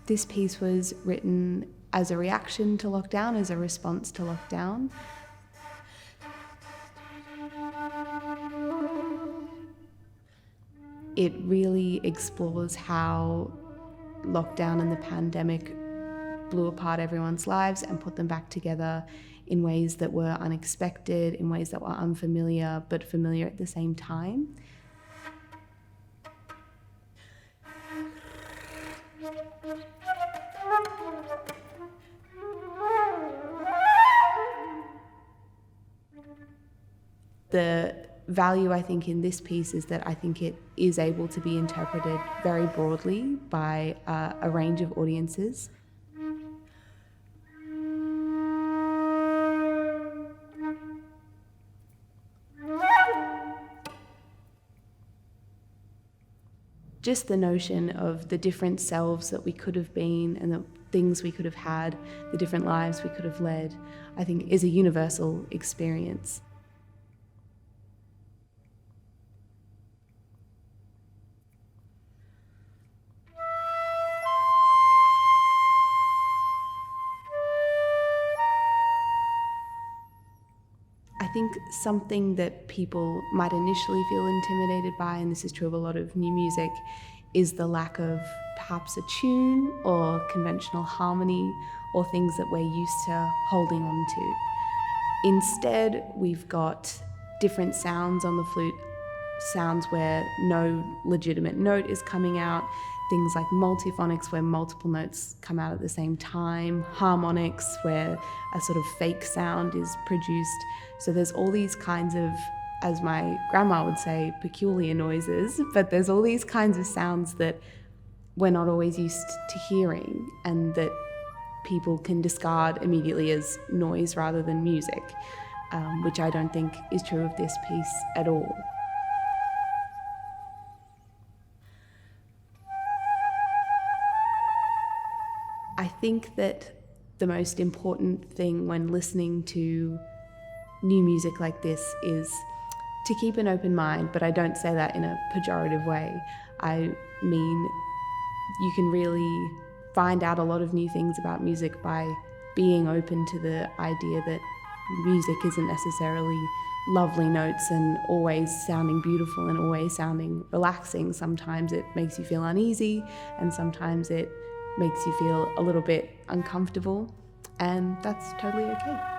This piece was written as a reaction to lockdown, as a response to lockdown. It really explores how lockdown and the pandemic blew apart everyone's lives and put them back together in ways that were unexpected, in ways that were unfamiliar, but familiar at the same time. The value, I think, in this piece is that I think it is able to be interpreted very broadly by a range of audiences. Just the notion of the different selves that we could have been and the things we could have had, the different lives we could have led, I think is a universal experience. I think something that people might initially feel intimidated by, and this is true of a lot of new music, is the lack of perhaps a tune or conventional harmony or things that we're used to holding on to. Instead, we've got different sounds on the flute, sounds where no legitimate note is coming out, things like multiphonics where multiple notes come out at the same time, harmonics where a sort of fake sound is produced. So there's all these kinds of, as my grandma would say, peculiar noises, but there's all these kinds of sounds that we're not always used to hearing and that people can discard immediately as noise rather than music, which I don't think is true of this piece at all. I think that the most important thing when listening to new music like this is to keep an open mind, but I don't say that in a pejorative way. I mean, you can really find out a lot of new things about music by being open to the idea that music isn't necessarily lovely notes and always sounding beautiful and always sounding relaxing. Sometimes it makes you feel uneasy and sometimes it makes you feel a little bit uncomfortable, and that's totally okay.